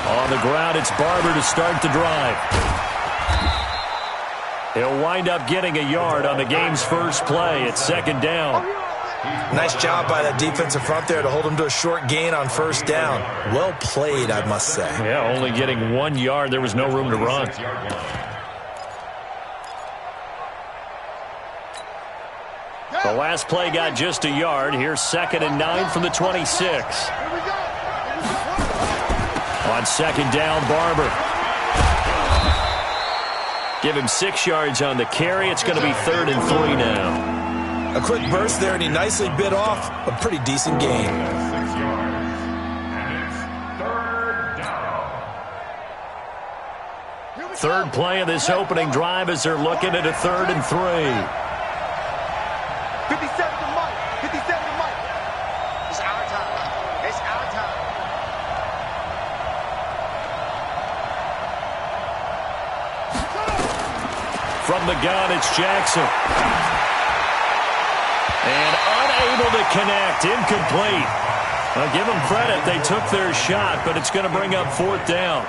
On the ground, it's Barber to start the drive. He'll wind up getting a yard on the game's first play. It's second down. Nice job by that defensive front there to hold him to a short gain on first down. Well played, I must say. Yeah, only getting 1 yard. There was no room to run. The last play got just a yard. Here's 2nd and 9 from the 26. On second down, Barber. Give him 6 yards on the carry. It's going to be 3rd and 3 now. A quick burst there, and he nicely bit off a pretty decent gain. 6 yards, and it's 3rd down. Third play of this opening drive as they're looking at a 3rd and 3. 57 to Mike. 57 to Mike. It's our time. It's our time. From the gun, it's Jackson. And unable to connect. Incomplete. Now, give them credit. They took their shot, but it's going to bring up 4th down.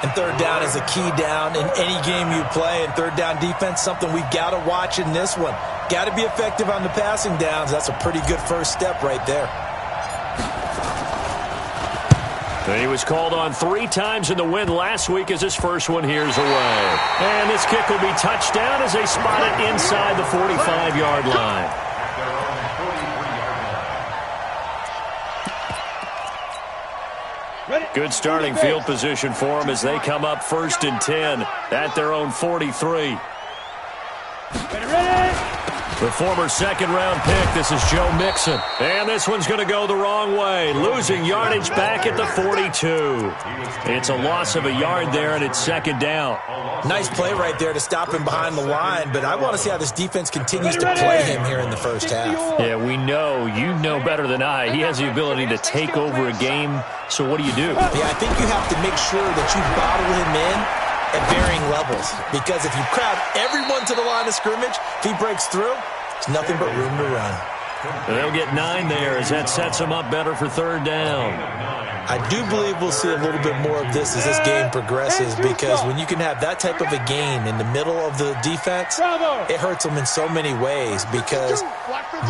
And 3rd down is a key down in any game you play. And 3rd down defense, something we've got to watch in this one. Got to be effective on the passing downs. That's a pretty good first step right there. He was called on 3 times in the win last week as his first one here's away. And this kick will be touchdown as they spot it inside the 45-yard line. Good starting field position for them as they come up 1st and 10 at their own 43. The former second-round pick, this is Joe Mixon. And this one's going to go the wrong way, losing yardage back at the 42. It's a loss of a yard there, and it's 2nd down. Nice play right there to stop him behind the line, but I want to see how this defense continues to play him here in the first half. Yeah, we know. You know better than I. He has the ability to take over a game, so what do you do? Yeah, I think you have to make sure that you bottle him in at varying levels, because if you crowd everyone to the line of scrimmage, if he breaks through, it's nothing but room to run. They'll get 9 there as that sets them up better for 3rd down. I do believe we'll see a little bit more of this as this game progresses, because when you can have that type of a gain in the middle of the defense, it hurts them in so many ways, because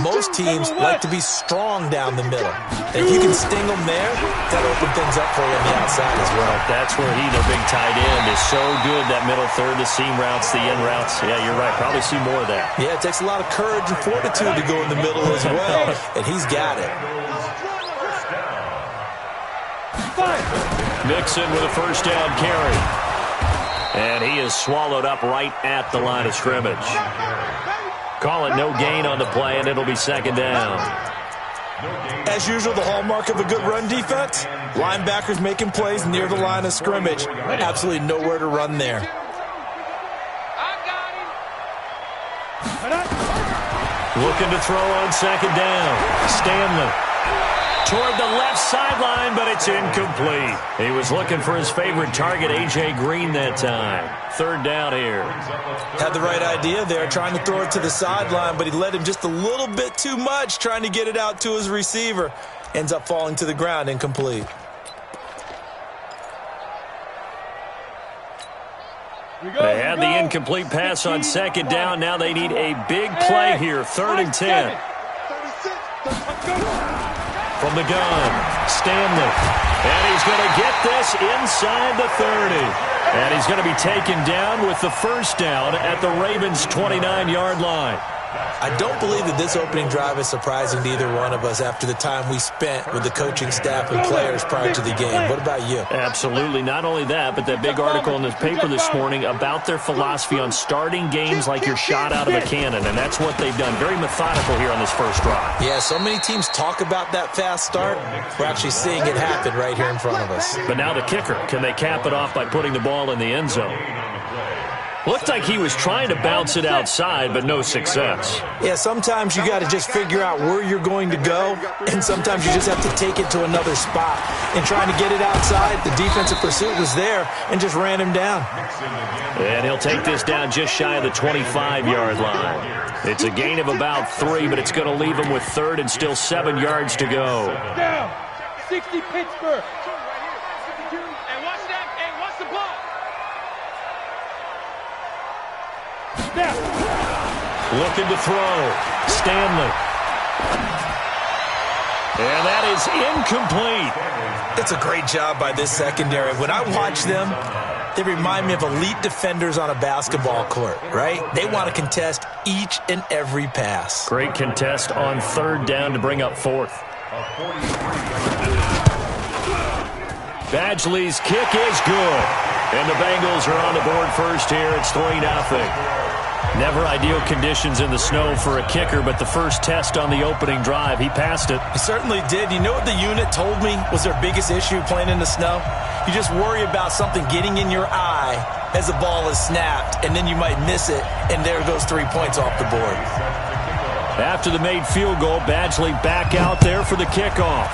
most teams like to be strong down the middle. And if you can sting them there, that'll open things up for you on the outside as well. That's where their big tight end, is so good, that middle third, the seam routes, the in routes. Yeah, you're right. Probably see more of that. Yeah, it takes a lot of courage and fortitude to go in the middle as well, and he's got it. Mixon with a first down carry. And he is swallowed up right at the line of scrimmage. Call it no gain on the play, and it'll be 2nd down. As usual, the hallmark of a good run defense, linebackers making plays near the line of scrimmage. Absolutely nowhere to run there. Looking to throw on 2nd down. Stanley toward the left sideline, but it's incomplete. He was looking for his favorite target, A.J. Green, that time. 3rd down here. Had the right idea there, trying to throw it to the sideline, but he led him just a little bit too much, trying to get it out to his receiver. Ends up falling to the ground, incomplete. They had the incomplete pass on 2nd down. Now they need a big play here, 3rd and 10. From the gun, Stanley. And he's going to get this inside the 30. And he's going to be taken down with the first down at the Ravens' 29-yard line. I don't believe that this opening drive is surprising to either one of us after the time we spent with the coaching staff and players prior to the game. What about you? Absolutely. Not only that, but that big article in the paper this morning about their philosophy on starting games like you're shot out of a cannon, and that's what they've done. Very methodical here on this first drive. Yeah, so many teams talk about that fast start. We're actually seeing it happen right here in front of us. But now the kicker. Can they cap it off by putting the ball in the end zone? Looked like he was trying to bounce it outside, but no success. Yeah, sometimes you got to just figure out where you're going to go, and sometimes you just have to take it to another spot. And trying to get it outside, the defensive pursuit was there and just ran him down. And he'll take this down just shy of the 25-yard line. It's a gain of about 3, but it's going to leave him with 3rd and still 7 yards to go. Down. 60 Pittsburgh. Hey, watch that. Hey, watch the ball. Snap. Looking to throw. Stanley. And that is incomplete. It's a great job by this secondary. When I watch them, they remind me of elite defenders on a basketball court, right? They want to contest each and every pass. Great contest on 3rd down to bring up 4th. Badgley's kick is good. And the Bengals are on the board first here. It's 3-0. Never ideal conditions in the snow for a kicker, but the first test on the opening drive, he passed it. He certainly did. You know what the unit told me was their biggest issue playing in the snow? You just worry about something getting in your eye as the ball is snapped, and then you might miss it, and there goes 3 points off the board. After the made field goal, Badgley back out there for the kickoff.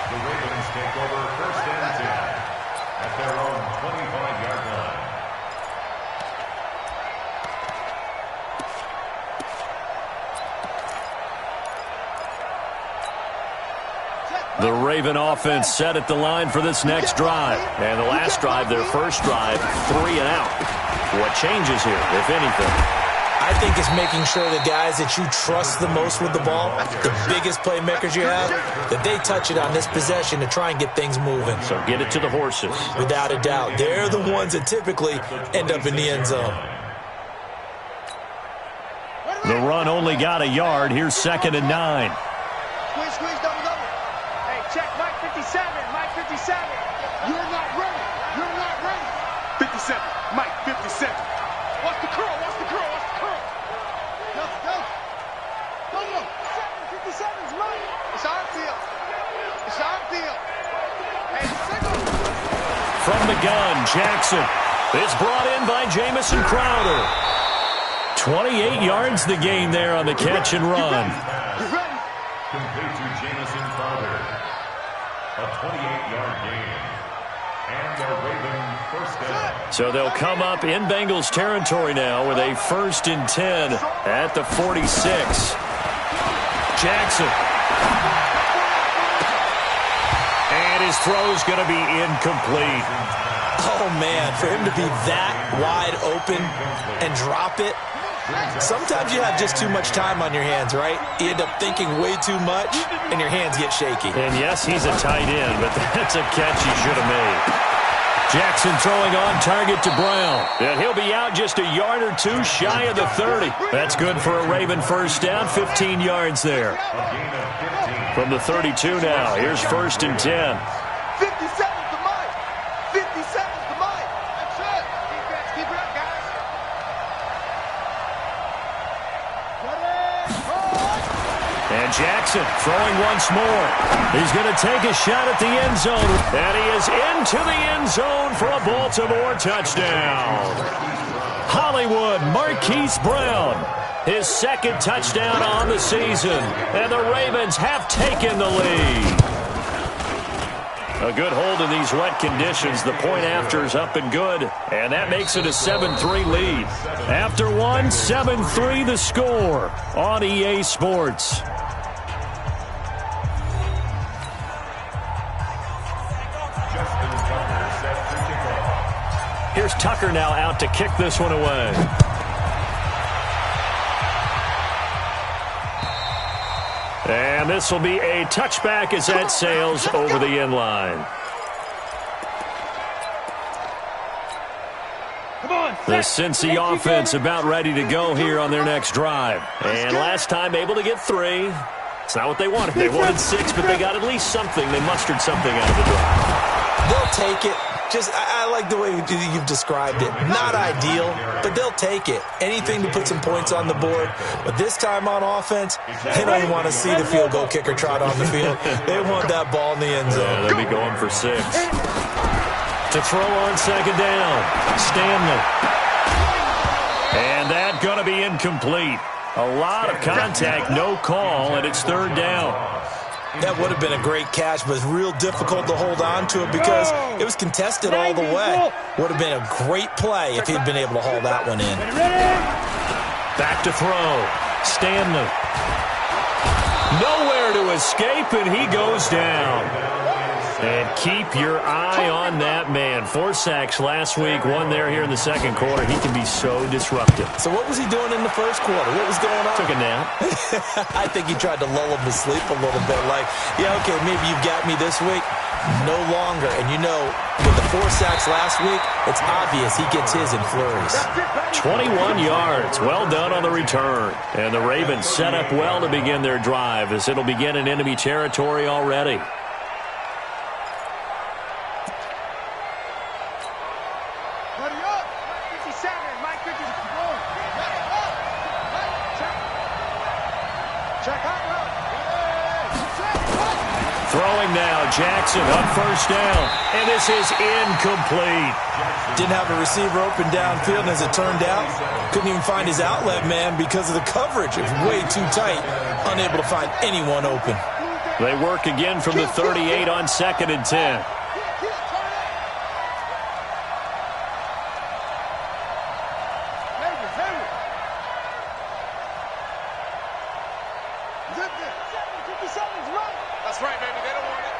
The Ravens take over 1st and 10 at their own 25-yard line. The Raven offense set at the line for this next drive. And the last drive, their first drive, 3 and out. What changes here, if anything? I think it's making sure the guys that you trust the most with the ball, the biggest playmakers you have, that they touch it on this possession to try and get things moving. So get it to the horses. Without a doubt. They're the ones that typically end up in the end zone. The run only got a yard. Here's 2nd and 9. Squeeze, double. Hey, check Mike 57. Mike 57. You're not ready. 57. Mike 57. Watch the curl. Go. 57's Mike. It's our field. Hey, From the gun, Jackson. It's brought in by Jamison Crowder. 28 yards the gain there on the catch and run. you ready? Complete to Jamison Crowder. A 28-yard gain. And the Raven first down. So they'll come up in Bengals territory now with a 1st and 10 at the 46. Jackson. And his throw's going to be incomplete. Oh, man, for him to be that wide open and drop it, sometimes you have just too much time on your hands, right? You end up thinking way too much, and your hands get shaky. And yes, he's a tight end, but that's a catch he should have made. Jackson throwing on target to Brown. And he'll be out just a yard or 2 shy of the 30. That's good for a Raven first down, 15 yards there. From the 32 now, here's 1st and 10. 57's the Mike. 57's the Mike. That's it. Defense, keep it up, guys. And Jackson throwing once more. He's going to take a shot at the end zone. And he is into the end zone for a Baltimore touchdown. Hollywood Marquise Brown. His 2nd touchdown on the season. And the Ravens have taken the lead. A good hold in these wet conditions. The point after is up and good. And that makes it a 7-3 lead. After one, 7-3 the score on EA Sports. Here's Tucker now out to kick this one away. And this will be a touchback as that sails over the end line. The Cincy offense about ready to go here on their next drive. And last time able to get 3. It's not what they wanted. They wanted 6, but they got at least something. They mustered something out of the drive. They'll take it. I like the way you've described it. Not ideal, but they'll take it. Anything to put some points on the board. But this time on offense, they don't want to see the field goal kicker trot on the field. They want that ball in the end zone. Yeah, they'll be going for 6. To throw on second down. Stanley. And that going to be incomplete. A lot of contact, no call, and it's third down. That would have been a great catch, but it's real difficult to hold on to it because it was contested all the way. Would have been a great play if he'd been able to haul that one in. Back to throw. Stanley. Nowhere to escape, and he goes down. And keep your eye on that man. 4 sacks last week, 1 there here in the second quarter. He can be so disruptive. So what was he doing in the first quarter? What was going on? Took a nap. I think he tried to lull him to sleep a little bit. Like, yeah, okay, maybe you've got me this week. No longer. And you know, with the 4 sacks last week, it's obvious he gets his in flurries. 21 yards. Well done on the return. And the Ravens set up well to begin their drive as it'll begin in enemy territory already. Throwing now, Jackson on first down, and this is incomplete. Didn't have a receiver open downfield, and as it turned out, couldn't even find his outlet man because of the coverage. It was way too tight, unable to find anyone open. They work again from the 38 on 2nd and 10. That's right, baby. They don't want it.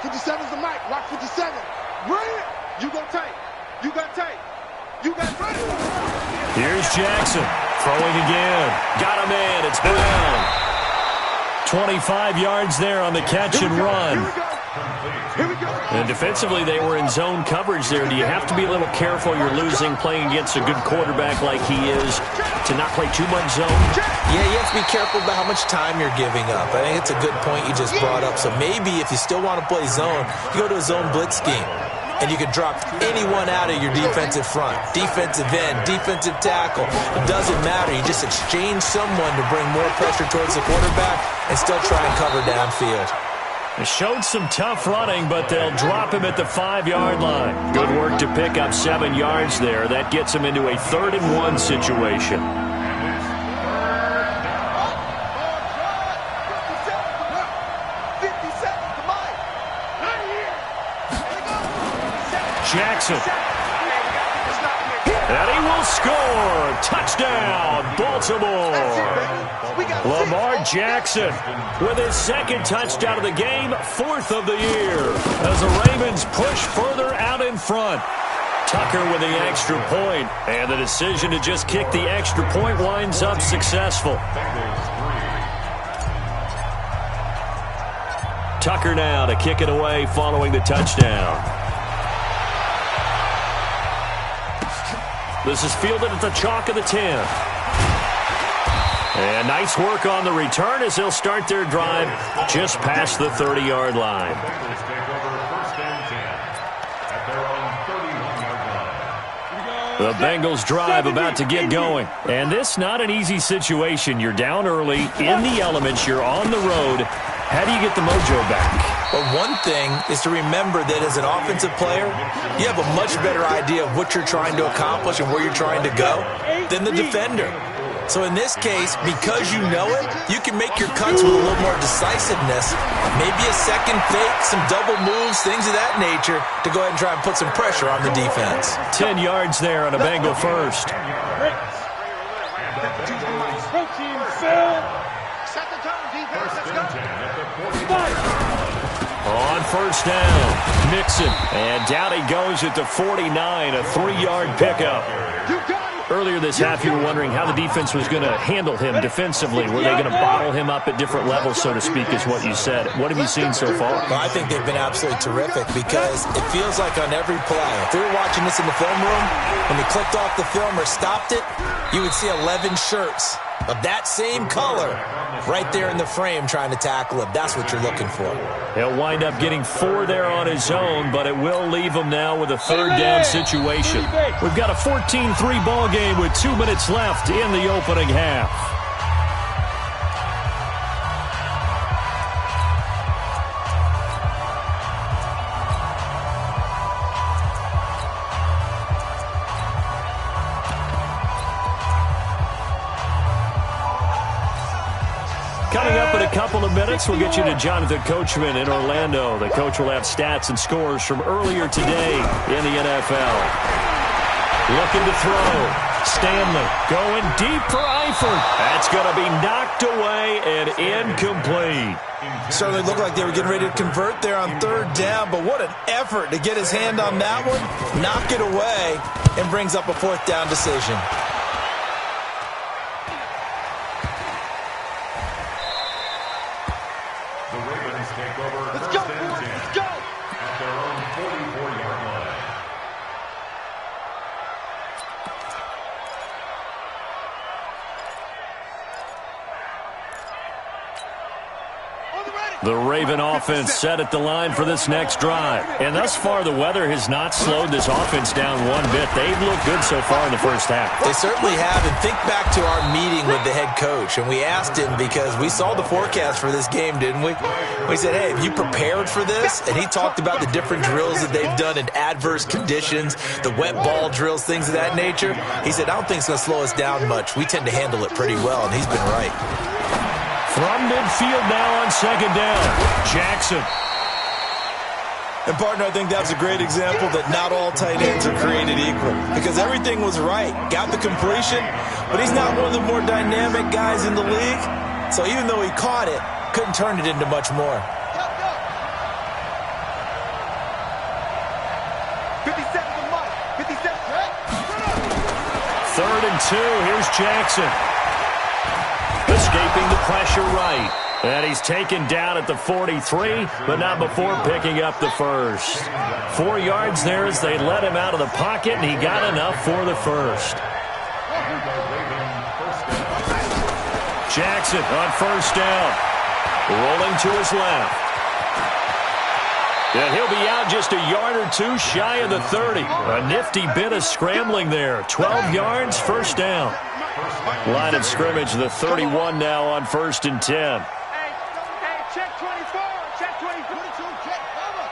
57's the mic. Rock 57. Bring it. You go tight. You got tight. You got tight. Here's Jackson. Throwing again. Got a man. It's Brown. 25 yards there on the catch and run. Here we go. And defensively, they were in zone coverage there. Do you have to be a little careful? You're losing, playing against a good quarterback like he is, to not play too much zone? Yeah, you have to be careful about how much time you're giving up. I think it's a good point you just brought up. So maybe if you still want to play zone, you go to a zone blitz scheme. And you can drop anyone out of your defensive front. Defensive end, defensive tackle. It doesn't matter. You just exchange someone to bring more pressure towards the quarterback and still try and cover downfield. They showed some tough running, but they'll drop him at the 5-yard line. Good work to pick up 7 yards there. That gets him into a 3rd and 1 situation. Jackson. And he will score. Touchdown, Baltimore. Lamar Jackson with his 2nd touchdown of the game, 4th of the year, as the Ravens push further out in front. Tucker with the extra point, and the decision to just kick the extra point winds up successful. Tucker now to kick it away following the touchdown. This is fielded at the chalk of the 10. And nice work on the return as they'll start their drive just past the 30-yard line. The Bengals drive about to get going. And this not an easy situation. You're down early, in the elements, you're on the road. How do you get the mojo back? Well, one thing is to remember that as an offensive player, you have a much better idea of what you're trying to accomplish and where you're trying to go than the defender. So in this case, because you know it, you can make your cuts with a little more decisiveness. Maybe a second fake, some double moves, things of that nature to go ahead and try and put some pressure on the defense. 10 yards there on a Bengal first. On first down, Mixon. And down he goes at the 49, a 3-yard pickup. Earlier this half, you were wondering how the defense was going to handle him defensively. Were they going to bottle him up at different levels, so to speak, is what you said. What have you seen so far? Well, I think they've been absolutely terrific because it feels like on every play, if we were watching this in the film room, when he clicked off the film or stopped it, you would see 11 shirts of that same color right there in the frame trying to tackle him. That's what you're looking for. He'll wind up getting 4 there on his own, but it will leave him now with a 3rd down situation. We've got a 14-3 ball game with 2 minutes left in the opening half. up in a couple of minutes. We'll get you to Jonathan Coachman in Orlando. The coach will have stats and scores from earlier today in the NFL. Looking to throw. Stanley going deep for Eifert. That's going to be knocked away and incomplete. Certainly looked like they were getting ready to convert there on third down, but what an effort to get his hand on that one, knock it away, and brings up a fourth down decision. The Ravens take over Let's first go, and boys. 10 Let's go. at their own 44-yard line. The Raven offense set at the line for this next drive. And thus far, the weather has not slowed this offense down one bit. They've looked good so far in the first half. They certainly have. And think back to our meeting with the head coach. And we asked him because we saw the forecast for this game, didn't we? We said, hey, have you prepared for this? And he talked about the different drills that they've done in adverse conditions, the wet ball drills, things of that nature. He said, I don't think it's going to slow us down much. We tend to handle it pretty well, and he's been right. From midfield now on second down, Jackson. And, partner, I think that's a great example that not all tight ends are created equal because everything was right. Got the completion, but he's not one of the more dynamic guys in the league. So even though he caught it, couldn't turn it into much more. 57 to Mike. 57. Third and 2. Here's Jackson. Escaping the pressure right. And he's taken down at the 43, but not before picking up the first. 4 yards there as they let him out of the pocket, and he got enough for the first. Jackson on first down. Rolling to his left. And he'll be out just a yard or two shy of the 30. A nifty bit of scrambling there. 12 yards, first down. Line of scrimmage, the 31 now on first and 10. Hey, check 24. Check 22. Check, cover.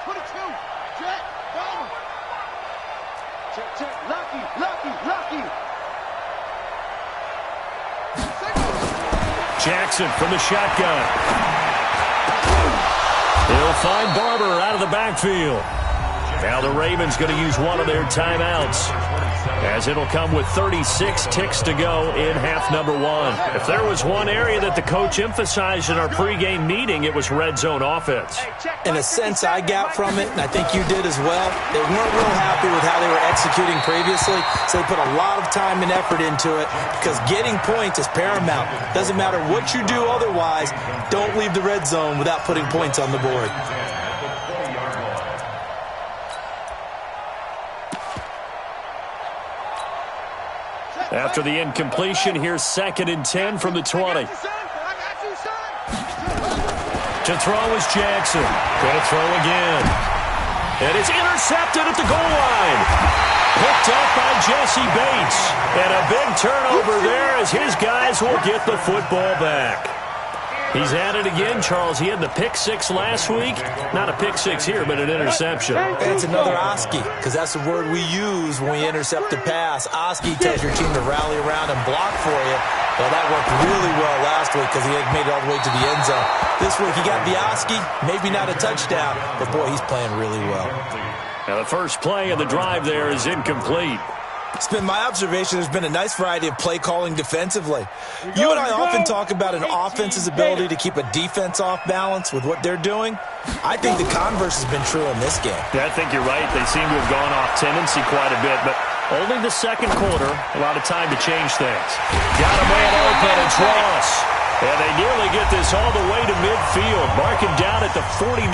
22. Check, cover. Check. Lucky. Jackson from the shotgun. He'll find Barber out of the backfield. Now the Ravens going to use one of their timeouts, as it'll come with 36 ticks to go in half number 1. If there was one area that the coach emphasized in our pregame meeting, it was red zone offense. In a sense, I got from it, and I think you did as well, they weren't real happy with how they were executing previously, so they put a lot of time and effort into it because getting points is paramount. Doesn't matter what you do otherwise, don't leave the red zone without putting points on the board. After the incompletion, here's second and 10 from the 20. To throw is Jackson. Going to throw again. And it's intercepted at the goal line. Picked up by Jesse Bates. And a big turnover there as his guys will get the football back. He's at it again, Charles. He had the pick 6 last week. Not a pick 6 here, but an interception. It's another Oski, because that's the word we use when we intercept the pass. Oski tells your team to rally around and block for you. Well, that worked really well last week because he made it all the way to the end zone. This week he got the Oski, maybe not a touchdown, but boy, he's playing really well. Now the first play of the drive there is incomplete. It's been my observation there's been a nice variety of play calling defensively. You and I often talk about an offense's ability to keep a defense off balance with what they're doing. I think the converse has been true in this game. Yeah, I think you're right. They seem to have gone off tendency quite a bit, but only the second quarter, a lot of time to change things. Got a man open, it's Ross. And they nearly get this all the way to midfield, marking down at the 49.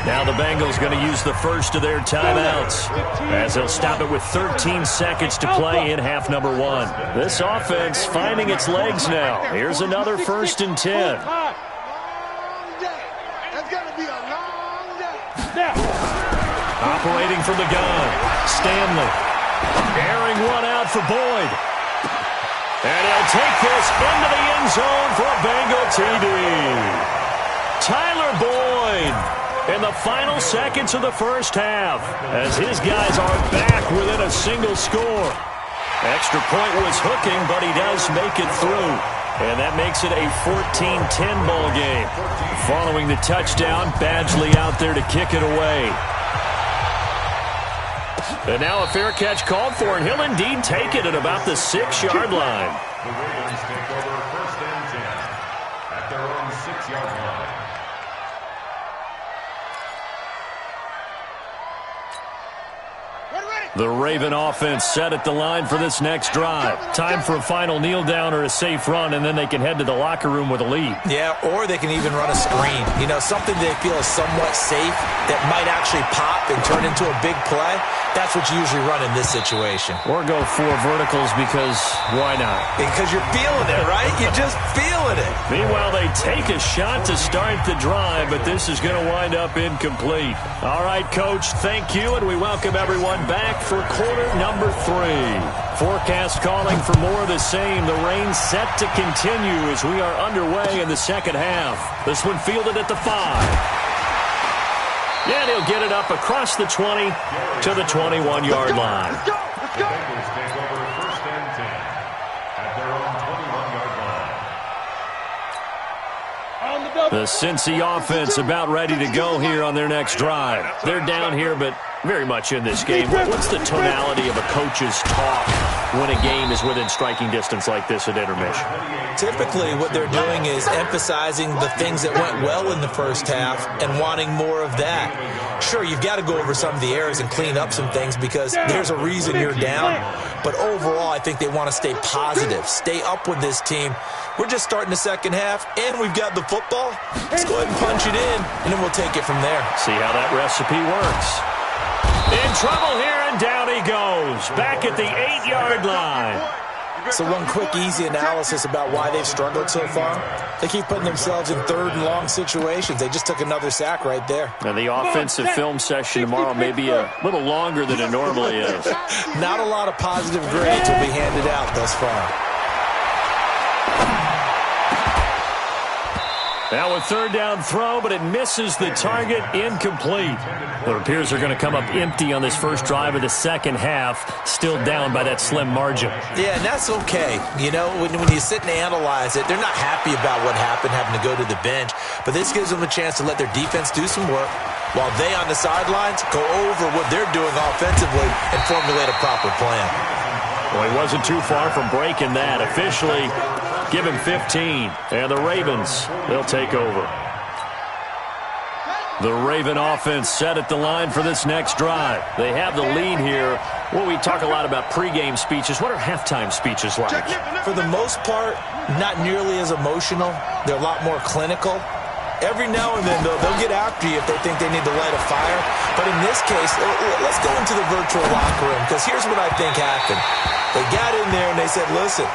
Now the Bengals going to use the first of their timeouts, as they'll stop it with 13 seconds to play in half number 1. This offense finding its legs now. Here's another first and 10. Long day. That's going to be a long day. Operating from the gun, Stanley. Airing one out for Boyd. And he'll take this into the end zone for a Bengal TD. Tyler Boyd in the final seconds of the first half, as his guys are back within a single score. Extra point was hooking, but he does make it through. And that makes it a 14-10 ball game. Following the touchdown, Badgley out there to kick it away. And now a fair catch called for, and he'll indeed take it at about the 6-yard line. The Ravens take over 1st and 10 at their own 6-yard line. The Raven offense set at the line for this next drive. Time for a final kneel down or a safe run, and then they can head to the locker room with a lead. Yeah, or they can even run a screen. You know, something they feel is somewhat safe that might actually pop and turn into a big play. That's what you usually run in this situation. Or go 4 verticals because why not? Because you're feeling it, right? You're just feeling it. Meanwhile, they take a shot to start the drive, but this is going to wind up incomplete. All right, Coach, thank you, and we welcome everyone back for quarter number 3. Forecast calling for more of the same. The rain set to continue as we are underway in the second half. This one fielded at the 5. And he'll get it up across the 20 to the 21-yard line. The Bengals take over 1st and 10 at their own 21-yard line. The Cincy offense about ready to go here on their next drive. They're down here, but very much in this game. What's the tonality of a coach's talk when a game is within striking distance like this at intermission? Typically, what they're doing is emphasizing the things that went well in the first half and wanting more of that. Sure, you've got to go over some of the errors and clean up some things because there's a reason you're down. But overall, I think they want to stay positive, stay up with this team. We're just starting the second half, and we've got the football. Let's go ahead and punch it in, and then we'll take it from there. See how that recipe works. In trouble here, and down he goes. Back at the 8-yard line. So one quick, easy analysis about why they've struggled so far. They keep putting themselves in 3rd and long situations. They just took another sack right there. And the offensive film session tomorrow may be a little longer than it normally is. Not a lot of positive grades will be handed out thus far. Now a 3rd down throw, but it misses the target, incomplete. It appears they're going to come up empty on this first drive of the second half, still down by that slim margin. Yeah, and that's okay. You know, when you sit and analyze it, they're not happy about what happened, having to go to the bench, but this gives them a chance to let their defense do some work while they on the sidelines go over what they're doing offensively and formulate a proper plan. Well, he wasn't too far from breaking that. Officially, give him 15. And the Ravens, they'll take over. The Raven offense set at the line for this next drive. They have the lead here. Well, we talk a lot about pregame speeches. What are halftime speeches like? For the most part, not nearly as emotional. They're a lot more clinical. Every now and then, though, they'll get after you if they think they need to light a fire. But in this case, let's go into the virtual locker room, because here's what I think happened. They got in there and they said, listen,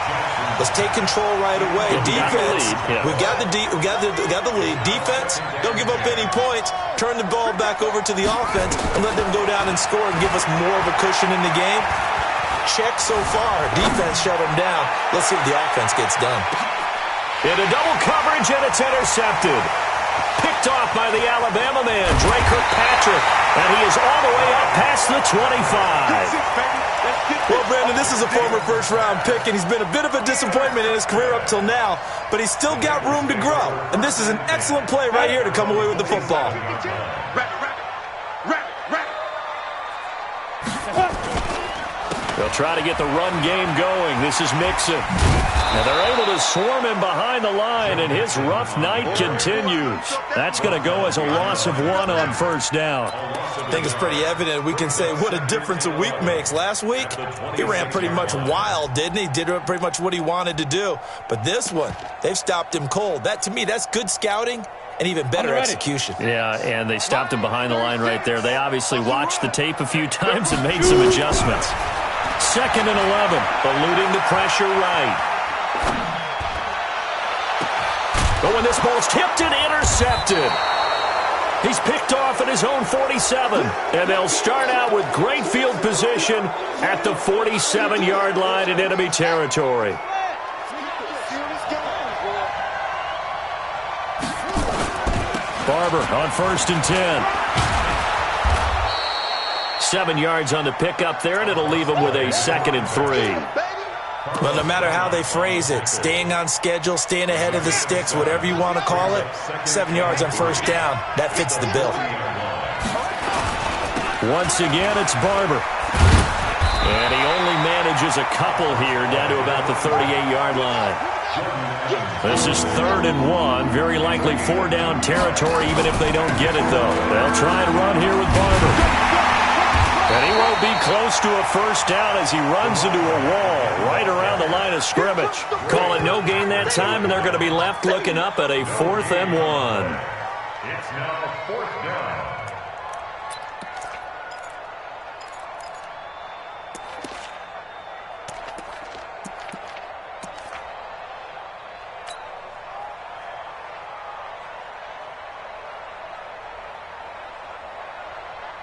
let's take control right away. Defense, we've got the lead. Defense, don't give up any points. Turn the ball back over to the offense and let them go down and score and give us more of a cushion in the game. Check so far. Defense shut them down. Let's see if the offense gets done. Into double coverage, and it's intercepted. Picked off by the Alabama man, Dre Kirkpatrick, and he is all the way up past the 25. Well, Brandon, this is a former first-round pick, and he's been a bit of a disappointment in his career up till now, but he's still got room to grow, and this is an excellent play right here to come away with the football. They'll try to get the run game going. This is Mixon. And they're able to swarm him behind the line, and his rough night continues. That's going to go as a loss of 1 on first down. I think it's pretty evident. We can say what a difference a week makes. Last week, he ran pretty much wild, didn't he? Did pretty much what he wanted to do. But this one, they've stopped him cold. That, to me, that's good scouting and even better execution. Yeah, and they stopped him behind the line right there. They obviously watched the tape a few times and made some adjustments. 2nd and 11, eluding the pressure right. But when this ball's tipped and intercepted, he's picked off at his own 47. And they'll start out with great field position at the 47-yard line in enemy territory. Barber on 1st and 10. 7 yards on the pickup there, and it'll leave him with a 2nd and 3. Well, no matter how they phrase it, staying on schedule, staying ahead of the sticks, whatever you want to call it, 7 yards on first down, that fits the bill. Once again, it's Barber. And he only manages a couple here down to about the 38-yard line. This is 3rd and 1, very likely 4-down territory even if they don't get it, though. They'll try and run here with Barber. And he won't be close to a first down as he runs into a wall right around the line of scrimmage. Call it no gain that time, and they're going to be left looking up at a 4th and 1. It's now 4th down.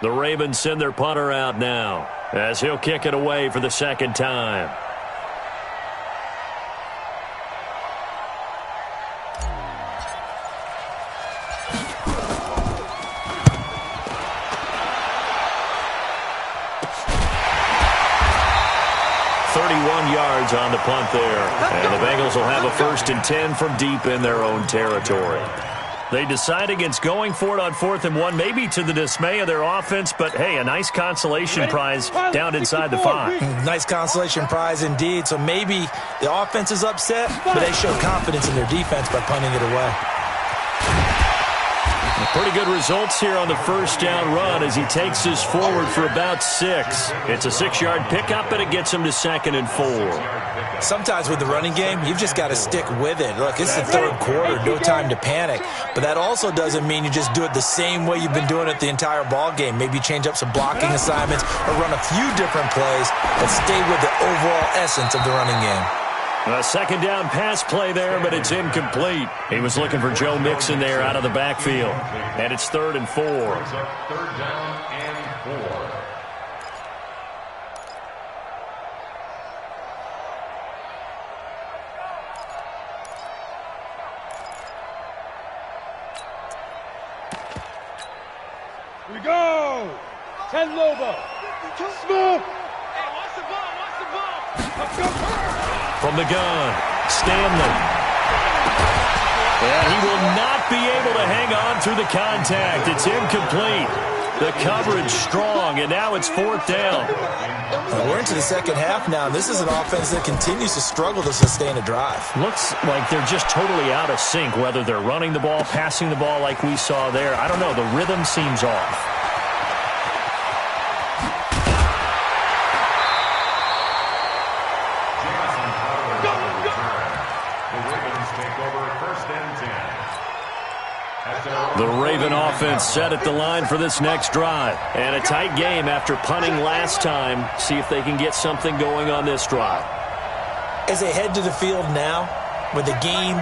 The Ravens send their punter out now as he'll kick it away for the 2nd time. Yards on the punt there. And the Bengals will have a 1st and 10 from deep in their own territory. They decide against going for it on 4th and 1, maybe to the dismay of their offense, but hey, a nice consolation prize down inside the 5. Nice consolation prize indeed. So maybe the offense is upset, but they show confidence in their defense by punting it away. Pretty good results here on the first down run as he takes this forward for about 6. It's a 6-yard pickup, and it gets him to 2nd and 4. Sometimes with the running game, you've just got to stick with it. Look, it's the 3rd quarter, no time to panic. But that also doesn't mean you just do it the same way you've been doing it the entire ball game. Maybe change up some blocking assignments or run a few different plays, but stay with the overall essence of the running game. A 2nd down pass play there, but it's incomplete. He was looking for Joe Mixon there out of the backfield. And it's 3rd and 4. 3rd down and 4. Here we go. 10 Lobo. Smooth. Hey, watch the ball, watch the ball. Let's go. From the gun, Stanley. And he will not be able to hang on through the contact. It's incomplete. The coverage strong, and now it's 4th down. We're into the 2nd half now, and this is an offense that continues to struggle to sustain a drive. Looks like they're just totally out of sync, whether they're running the ball, passing the ball like we saw there. I don't know. The rhythm seems off. The Raven offense set at the line for this next drive. And a tight game after punting last time. See if they can get something going on this drive. As they head to the field now, with the game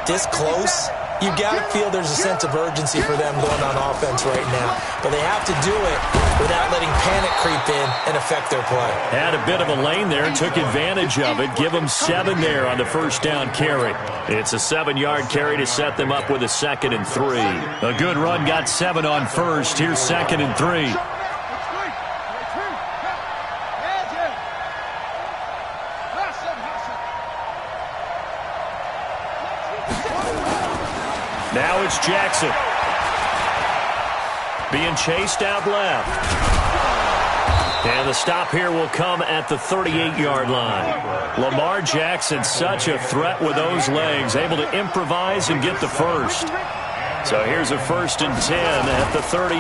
this close, you've got to feel there's a sense of urgency for them going on offense right now. But they have to do it without letting panic creep in and affect their play. Had a bit of a lane there, took advantage of it. Give them 7 there on the first down carry. It's a 7-yard carry to set them up with a 2nd and 3. A good run got 7 on first. Here's 2nd and 3. Now it's Jackson. Being chased out left. And the stop here will come at the 38-yard line. Lamar Jackson, such a threat with those legs, able to improvise and get the first. So here's a 1st and 10 at the 38.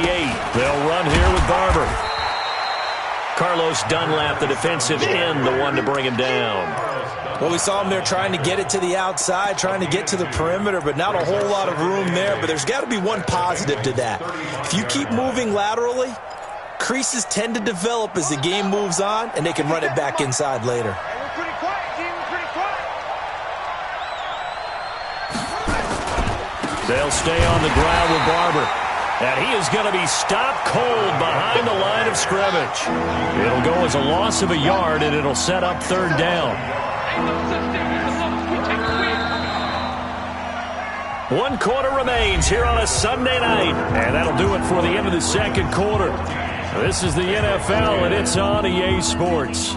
They'll run here with Barber. Carlos Dunlap, the defensive end, the one to bring him down. Well, we saw him there trying to get it to the outside, trying to get to the perimeter, but not a whole lot of room there. But there's got to be one positive to that. If you keep moving laterally, creases tend to develop as the game moves on, and they can run it back inside later. We're pretty quiet, team. We're pretty quiet. They'll stay on the ground with Barber. And he is going to be stopped cold behind the line of scrimmage. It'll go as a loss of a yard, and it'll set up 3rd down. 1 quarter remains here on a Sunday night. And that'll do it for the end of the 2nd quarter. This is the NFL, and it's on EA Sports.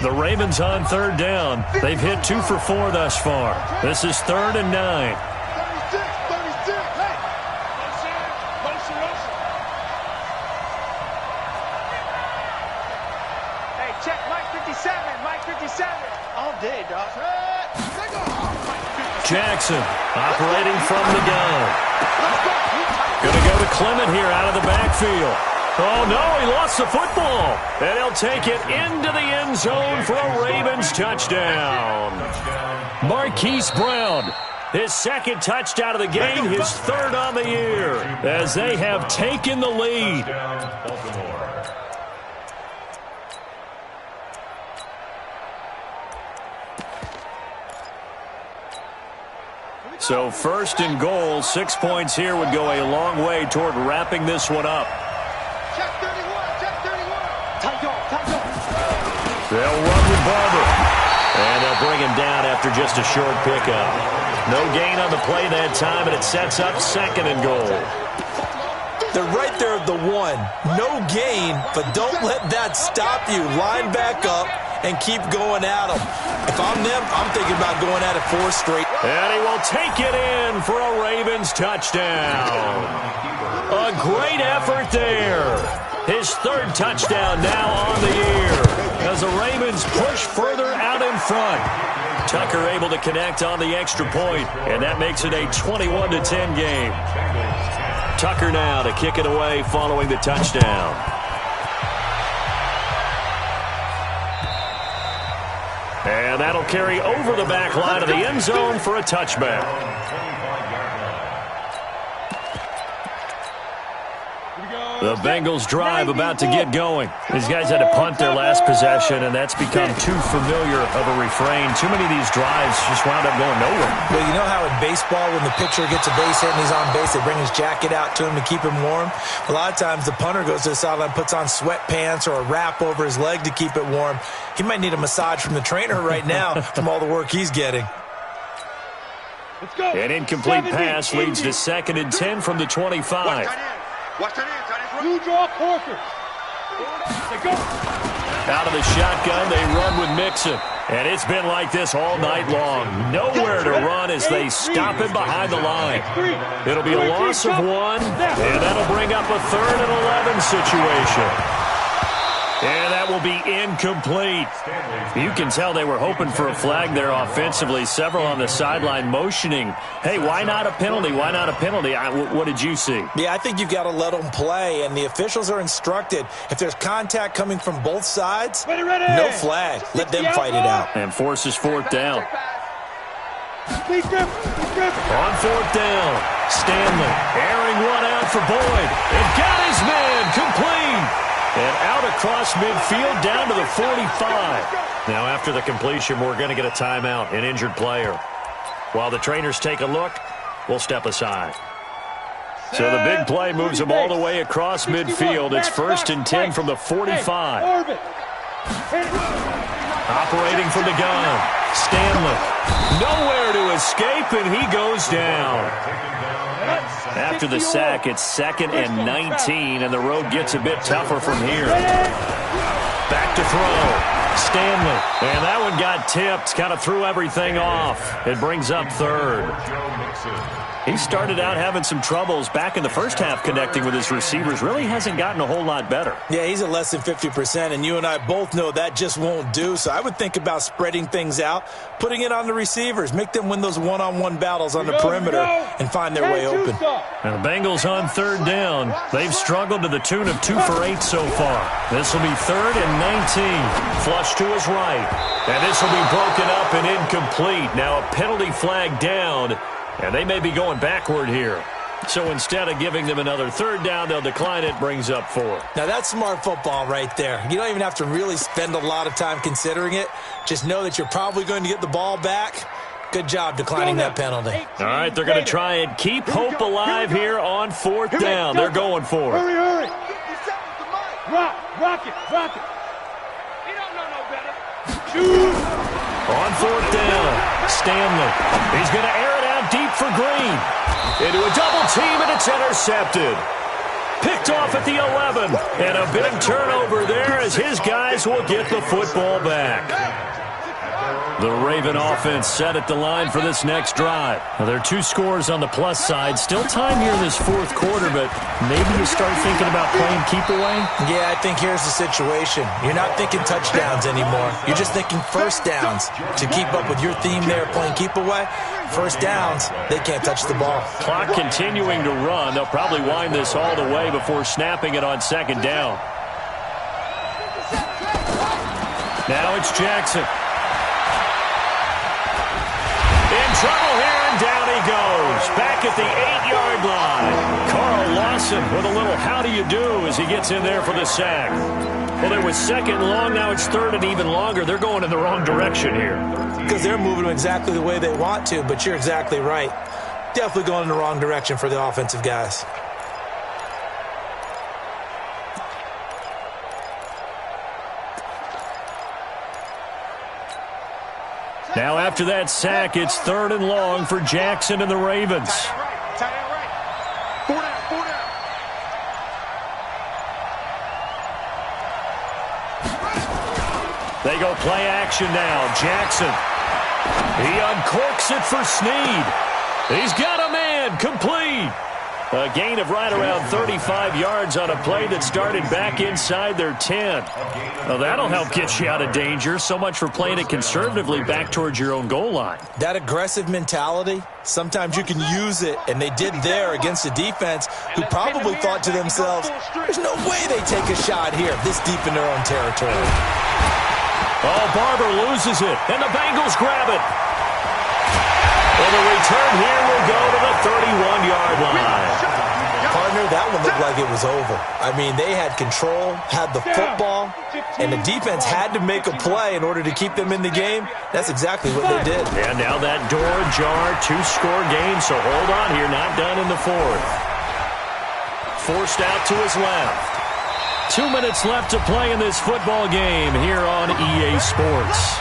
The Ravens on third down. They've hit 2 for 4 thus far. This is 3rd and 9. 36. Hey. Hey, check Mike 57. Mike 57. All day, dog. Jackson operating from the gun. Going to go to Clement here out of the backfield. Oh, no, he lost the football. And he'll take it into the end zone for a Ravens touchdown. Marquise Brown, his 2nd touchdown of the game, his 3rd on the year, as they have taken the lead. So 1st and goal, 6 points here would go a long way toward wrapping this one up. Check 31. Check 31. They'll run with Barber. And they'll bring him down after just a short pickup. No gain on the play that time, and it sets up 2nd and goal. They're right there at the 1. No gain, but don't let that stop you. Line back up and keep going at them. If I'm them, I'm thinking about going at it 4 straight. And he will take it in for a Ravens touchdown. A great effort there. His 3rd touchdown now on the year as the Ravens push further out in front. Tucker able to connect on the extra point, and that makes it a 21-10 game. Tucker now to kick it away following the touchdown. And that'll carry over the back line of the end zone for a touchback. The Bengals drive about to get going. These guys had to punt their last possession, and that's become too familiar of a refrain. Too many of these drives just wound up going nowhere. Well, you know how in baseball, when the pitcher gets a base hit and he's on base, they bring his jacket out to him to keep him warm? A lot of times the punter goes to the sideline, puts on sweatpants or a wrap over his leg to keep it warm. He might need a massage from the trainer right now from all the work he's getting. Let's go. An incomplete pass leads to 2nd and 10 from the 25. Watch that in. You draw Corker. They go. Out of the shotgun, they run with Mixon. And it's been like this all night long. Nowhere to run as they stop him behind the line. It'll be a loss of 1, and that'll bring up a 3rd and 11 situation. And that will be incomplete. You can tell they were hoping for a flag there offensively. Several on the sideline motioning, hey, why not a penalty? Why not a penalty? What did you see? Yeah, I think you've got to let them play, and the officials are instructed. If there's contact coming from both sides, no flag. Let them fight it out. And forces 4th down. Be careful. On 4th down, Stanley airing one out for Boyd. And got his man complete. And out across midfield down to the 45. Now after the completion, we're going to get a timeout, an injured player. While the trainers take a look, we'll step aside. So the big play moves him all the way across midfield. It's 1st and 10 from the 45. Operating from the gun, Stanley. Nowhere to escape, and he goes down. After the sack, it's 2nd and 19, and the road gets a bit tougher from here. Back to throw. Stanley. And that one got tipped, kind of threw everything off. It brings up 3rd. He started out having some troubles back in the first half connecting with his receivers. Really hasn't gotten a whole lot better. Yeah, he's at less than 50%, and you and I both know that just won't do. So I would think about spreading things out, putting it on the receivers, make them win those one-on-one battles on the perimeter and find their way open. And the Bengals on 3rd down. They've struggled to the tune of 2 for 8 so far. This will be 3rd and 19. Flush to his right. And this will be broken up and incomplete. Now a penalty flag down. And they may be going backward here. So instead of giving them another 3rd down, they'll decline it, brings up 4. Now that's smart football right there. You don't even have to really spend a lot of time considering it. Just know that you're probably going to get the ball back. Good job declining that penalty. All right, they're going to try and keep hope alive here on 4th down. They're going for it. Hurry. Rock it. He don't know no better. Shoot. On 4th down, Stanley. He's going to air it out deep for Green. Into a double team, and it's intercepted. Picked off at the 11. And a big turnover there as his guys will get the football back. The Raven offense set at the line for this next drive. Well, there are 2 scores on the plus side. Still time here in this fourth quarter, but maybe you start thinking about playing keep away? Yeah, I think here's the situation. You're not thinking touchdowns anymore. You're just thinking first downs. To keep up with your theme there, playing keep away, first downs, they can't touch the ball. Clock continuing to run. They'll probably wind this all the way before snapping it on second down. Now it's Jackson. In trouble here, and down he goes. Back at the 8-yard line. Carl Lawson with a little how do you do as he gets in there for the sack. Well, there was second and long. Now it's third and even longer. They're going in the wrong direction here. Because they're moving exactly the way they want to, but you're exactly right. Definitely going in the wrong direction for the offensive guys. Now after that sack, it's third and long for Jackson and the Ravens. Tight end right. 4 down, 4 down. They go play action now. Jackson. He uncorks it for Snead. He's got a man. Complete. A gain of right around 35 yards on a play that started back inside their 10. Well, that'll help get you out of danger. So much for playing it conservatively back towards your own goal line. That aggressive mentality, sometimes you can use it, and they did there against a defense who probably thought to themselves, there's no way they take a shot here this deep in their own territory. Oh, Barber loses it, and the Bengals grab it. Well, the return here will go to the 31-yard line. Partner, that one looked like it was over. I mean, they had control, had the football, and the defense had to make a play in order to keep them in the game. That's exactly what they did. And now that door ajar, 2-score game, so hold on here, not done in the fourth. Forced out to his left. 2 minutes left to play in this football game here on EA Sports.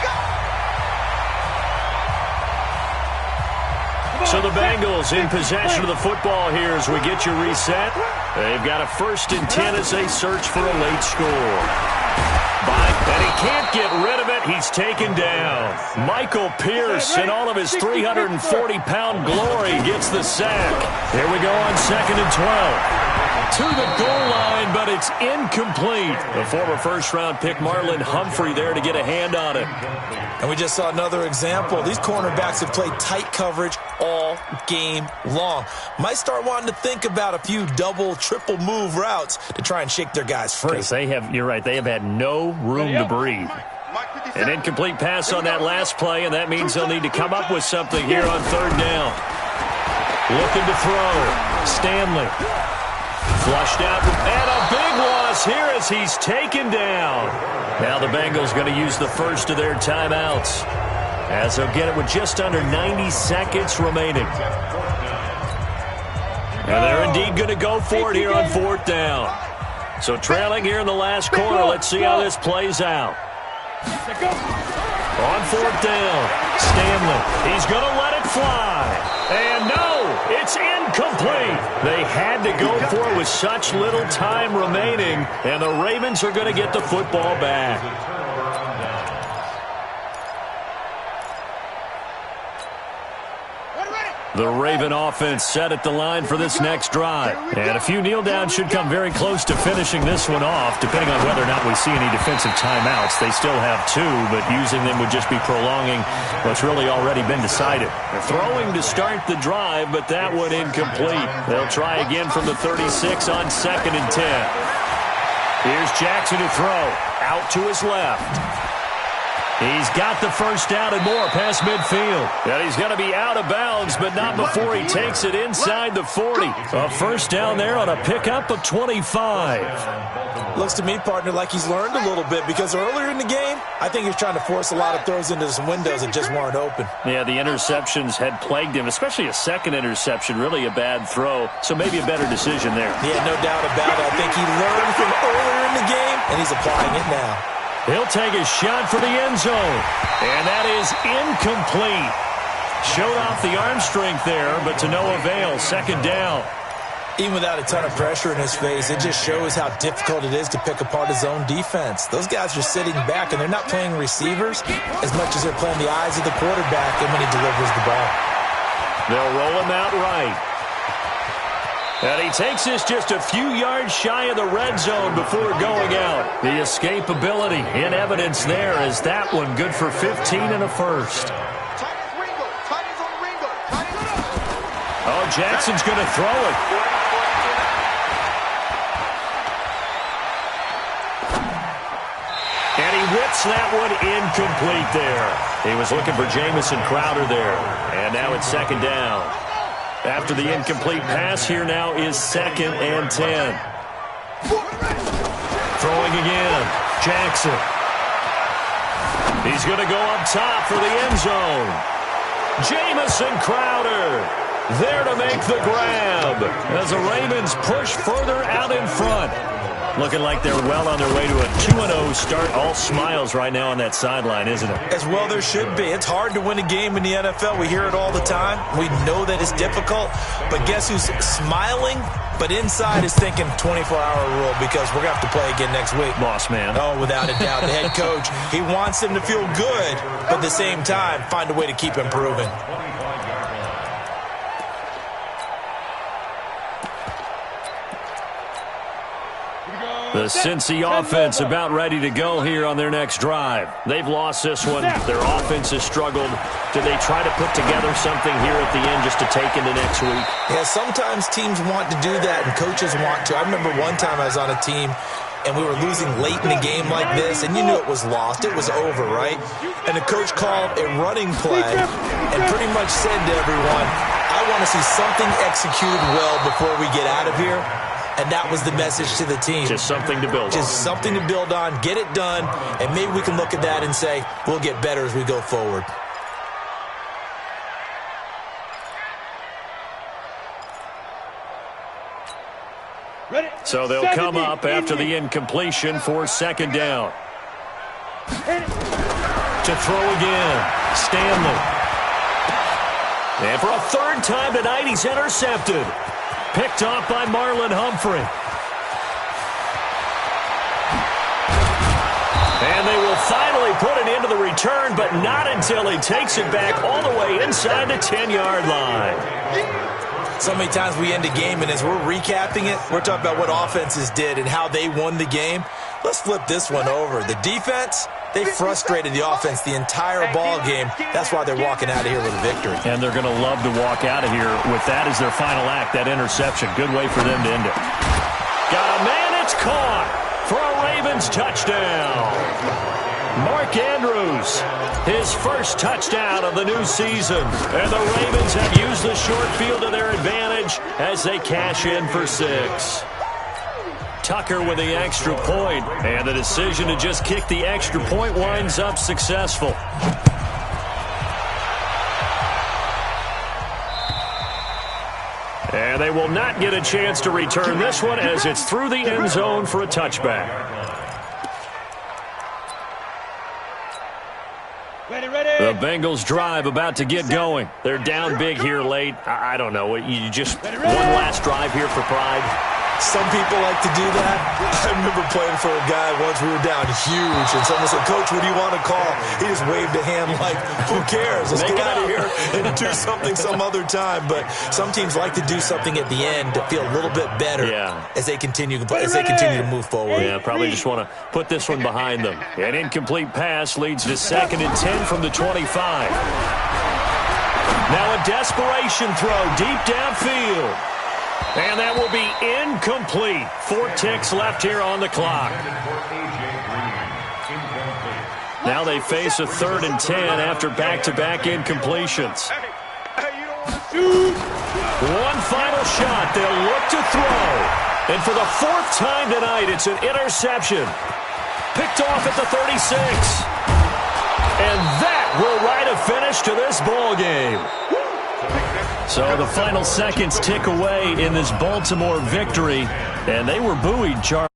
So the Bengals in possession of the football here as we get you reset. They've got a 1st and 10 as they search for a late score. And he can't get rid of it. He's taken down. Michael Pierce in all of his 340-pound glory gets the sack. Here we go on 2nd and 12. To the goal line, but it's incomplete. The former first-round pick Marlon Humphrey there to get a hand on it. And we just saw another example. These cornerbacks have played tight coverage all game long. Might start wanting to think about a few double, triple move routes to try and shake their guys free. Because you're right, they have had no room to breathe. An incomplete pass on that last play, and that means they'll need to come up with something here on 3rd down. Looking to throw. Stanley. Flushed out, and a big loss here as he's taken down. Now the Bengals going to use the first of their timeouts, as they'll get it with just under 90 seconds remaining. And they're indeed going to go for it here on 4th down. So trailing here in the last quarter, let's see how this plays out. On 4th down, Stanley, he's going to let it fly. And no, it's incomplete. They had to go for it with such little time remaining, and the Ravens are going to get the football back. The Raven offense set at the line for this next drive. And a few kneel downs should come very close to finishing this one off, depending on whether or not we see any defensive timeouts. They still have 2, but using them would just be prolonging what's really already been decided. They're throwing to start the drive, but that one incomplete. They'll try again from the 36 on 2nd and 10. Here's Jackson to throw. Out to his left. He's got the first down and more past midfield. And he's going to be out of bounds, but not before he takes it inside the 40. A first down there on a pickup of 25. Looks to me, partner, like he's learned a little bit, because earlier in the game, I think he was trying to force a lot of throws into some windows that just weren't open. Yeah, the interceptions had plagued him, especially a second interception, really a bad throw. So maybe a better decision there. Yeah, no doubt about it. I think he learned from earlier in the game, and he's applying it now. He'll take a shot for the end zone. And that is incomplete. Showed off the arm strength there, but to no avail. 2nd down. Even without a ton of pressure in his face, it just shows how difficult it is to pick apart his own defense. Those guys are sitting back, and they're not playing receivers as much as they're playing the eyes of the quarterback and when he delivers the ball. They'll roll him out right. And he takes this just a few yards shy of the red zone before going out. The escapability in evidence there as that one good for 15 and a first. Oh, Jackson's going to throw it. And he whips that one incomplete there. He was looking for Jamison Crowder there. And now it's second down. After the incomplete pass, here now is 2nd and 10. Throwing again. Jackson. He's going to go up top for the end zone. Jamison Crowder there to make the grab as the Ravens push further out in front. Looking like they're well on their way to a 2-0 start. All smiles right now on that sideline, isn't it? As well there should be. It's hard to win a game in the NFL. We hear it all the time. We know that it's difficult. But guess who's smiling, but inside is thinking 24-hour rule because we're going to have to play again next week. Boss man. Oh, without a doubt. The head coach, he wants them to feel good, but at the same time, find a way to keep improving. The Cincy offense about ready to go here on their next drive. They've lost this one. Their offense has struggled. Do they try to put together something here at the end just to take into next week? Yeah, sometimes teams want to do that and coaches want to. I remember one time I was on a team and we were losing late in a game like this, and you knew it was lost. It was over, right? And the coach called a running play and pretty much said to everyone, I want to see something executed well before we get out of here. And that was the message to the team. Just something to build on. Just something to build on, get it done, and maybe we can look at that and say, we'll get better as we go forward. So they'll come up after the incompletion for second down. To throw again, Stanley. And for a third time tonight, he's intercepted. Picked off by Marlon Humphrey. And they will finally put it into the return, but not until he takes it back all the way inside the 10-yard line. So many times we end a game, and as we're recapping it, we're talking about what offenses did and how they won the game. Let's flip this one over. The defense, they frustrated the offense the entire ball game. That's why they're walking out of here with a victory. And they're going to love to walk out of here with that as their final act, that interception. Good way for them to end it. Got a man, it's caught for a Ravens touchdown. Mark Andrews, his first touchdown of the new season. And the Ravens have used the short field to their advantage as they cash in for 6. Tucker with the extra point, and the decision to just kick the extra point winds up successful. And they will not get a chance to return this one as it's through the end zone for a touchback. The Bengals drive about to get going. They're down big here late. I don't know. You just one last drive here for pride. Some people like to do that. I remember playing for a guy once. We were down huge, and someone said, Coach, what do you want to call? He just waved a hand like, who cares? Let's get out of here and do something some other time. But some teams like to do something at the end to feel a little bit better as they continue to move forward. Yeah, probably just want to put this one behind them. An incomplete pass leads to 2nd and 10 from the 25. Now a desperation throw deep downfield. And that will be incomplete. 4 ticks left here on the clock. Now they face a 3rd and 10 after back-to-back incompletions. One final shot. They'll look to throw. And for the 4th time tonight, it's an interception. Picked off at the 36. And that will write a finish to this ball game. So the final seconds tick away in this Baltimore victory, and they were buoyed, Charles.